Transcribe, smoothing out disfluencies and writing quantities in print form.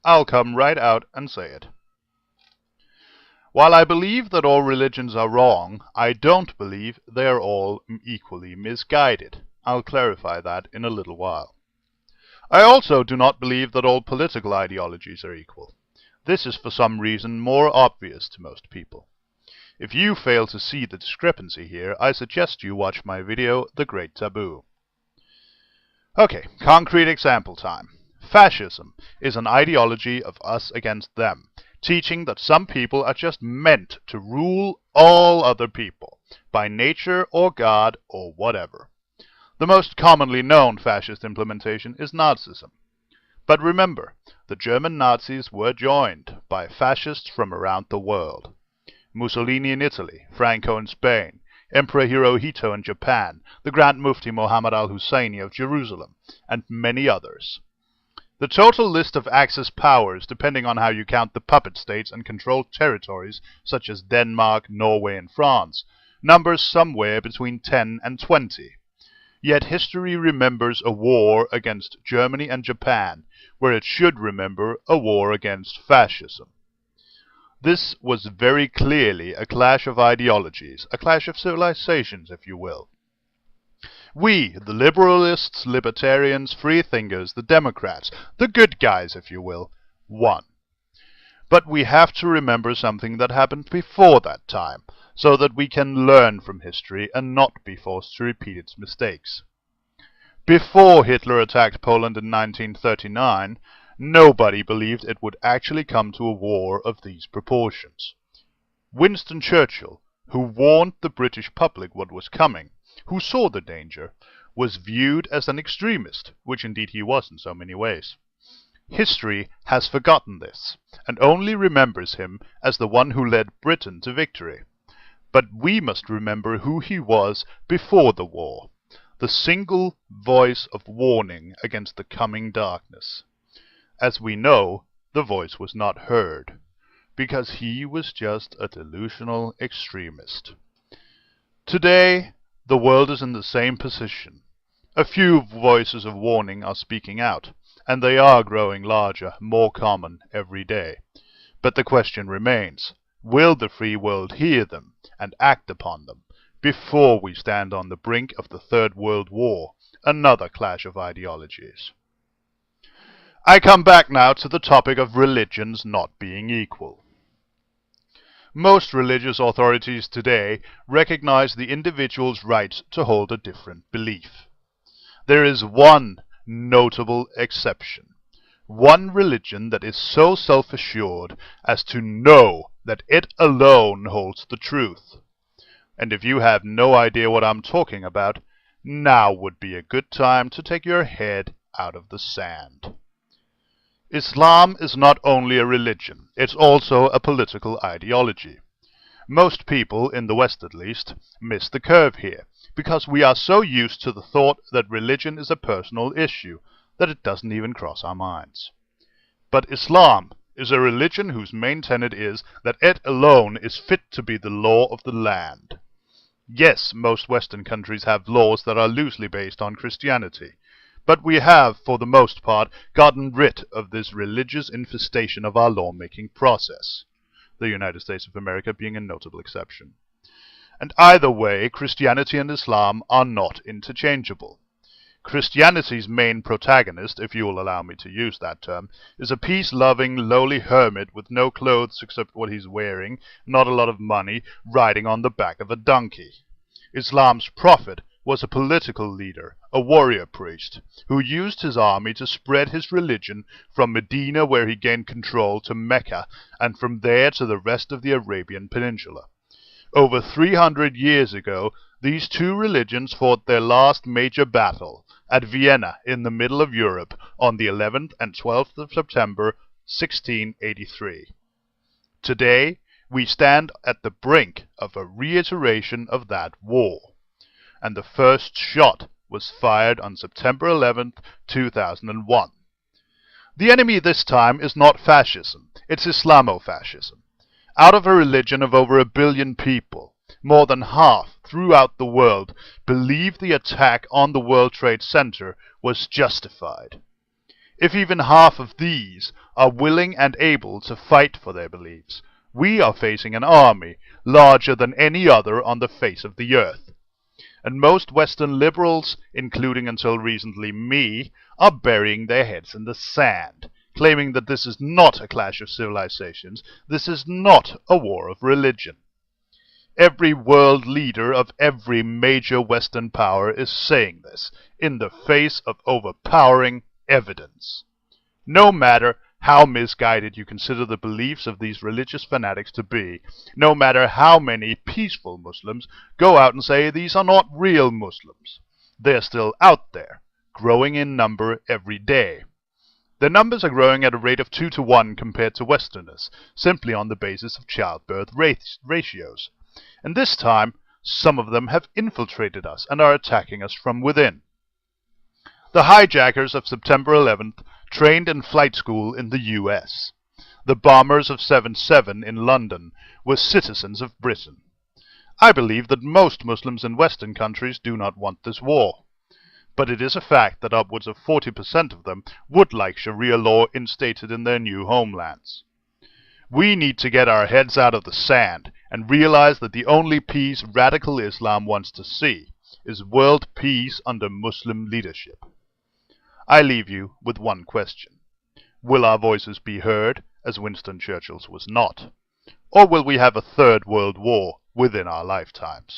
I'll come right out and say it. While I believe that all religions are wrong, I don't believe they are all equally misguided. I'll clarify that in a little while. I also do not believe that all political ideologies are equal. This is for some reason more obvious to most people. If you fail to see the discrepancy here, I suggest you watch my video, The Great Taboo. Okay, concrete example time. Fascism is an ideology of us against them, teaching that some people are just meant to rule all other people, by nature or God or whatever. The most commonly known fascist implementation is Nazism. But remember, the German Nazis were joined by fascists from around the world. Mussolini in Italy, Franco in Spain, Emperor Hirohito in Japan, the Grand Mufti Muhammad al-Husseini of Jerusalem, and many others. The total list of Axis powers, depending on how you count the puppet states and controlled territories such as Denmark, Norway, and France, numbers somewhere between 10 and 20. Yet history remembers a war against Germany and Japan, where it should remember a war against fascism. This was very clearly a clash of ideologies, a clash of civilizations, if you will. We, the liberalists, libertarians, freethinkers, the Democrats, the good guys, if you will, won. But we have to remember something that happened before that time, so that we can learn from history and not be forced to repeat its mistakes. Before Hitler attacked Poland in 1939, nobody believed it would actually come to a war of these proportions. Winston Churchill, who warned the British public what was coming, who saw the danger, was viewed as an extremist, which indeed he was in so many ways. History has forgotten this, and only remembers him as the one who led Britain to victory. But we must remember who he was before the war, the single voice of warning against the coming darkness. As we know, the voice was not heard, because he was just a delusional extremist. Today, the world is in the same position. A few voices of warning are speaking out, and they are growing larger, more common every day. But the question remains, will the free world hear them and act upon them before we stand on the brink of the Third World War, another clash of ideologies? I come back now to the topic of religions not being equal. Most religious authorities today recognize the individual's right to hold a different belief. There is one notable exception. One religion that is so self-assured as to know that it alone holds the truth. And if you have no idea what I'm talking about, now would be a good time to take your head out of the sand. Islam is not only a religion, it's also a political ideology. Most people, in the West at least, miss the curve here, because we are so used to the thought that religion is a personal issue that it doesn't even cross our minds. But Islam is a religion whose main tenet is that it alone is fit to be the law of the land. Yes, most Western countries have laws that are loosely based on Christianity, but we have, for the most part, gotten rid of this religious infestation of our lawmaking process, the United States of America being a notable exception. And either way, Christianity and Islam are not interchangeable. Christianity's main protagonist, if you will allow me to use that term, is a peace-loving, lowly hermit with no clothes except what he's wearing, not a lot of money, riding on the back of a donkey. Islam's prophet was a political leader, a warrior priest, who used his army to spread his religion from Medina, where he gained control, to Mecca, and from there to the rest of the Arabian Peninsula. Over 300 years ago, these two religions fought their last major battle at Vienna in the middle of Europe on the 11th and 12th of September 1683. Today, we stand at the brink of a reiteration of that war, and the first shot was fired on September 11th, 2001. The enemy this time is not fascism, it's Islamofascism. Out of a religion of over 1 billion people, more than half throughout the world believe the attack on the World Trade Center was justified. If even half of these are willing and able to fight for their beliefs, we are facing an army larger than any other on the face of the earth. And most Western liberals, including until recently me, are burying their heads in the sand, claiming that this is not a clash of civilizations, this is not a war of religion. Every world leader of every major Western power is saying this, in the face of overpowering evidence. No matter how misguided you consider the beliefs of these religious fanatics to be, no matter how many peaceful Muslims go out and say these are not real Muslims, they're still out there, growing in number every day. Their numbers are growing at a rate of 2 to 1 compared to Westerners, simply on the basis of childbirth ratios. And this time, some of them have infiltrated us and are attacking us from within. The hijackers of September 11th trained in flight school in the US. The bombers of 7/7 in London were citizens of Britain. I believe that most Muslims in Western countries do not want this war. But it is a fact that upwards of 40% of them would like Sharia law instated in their new homelands. We need to get our heads out of the sand and realize that the only peace radical Islam wants to see is world peace under Muslim leadership. I leave you with one question. Will our voices be heard, as Winston Churchill's was not? Or will we have a third world war within our lifetimes?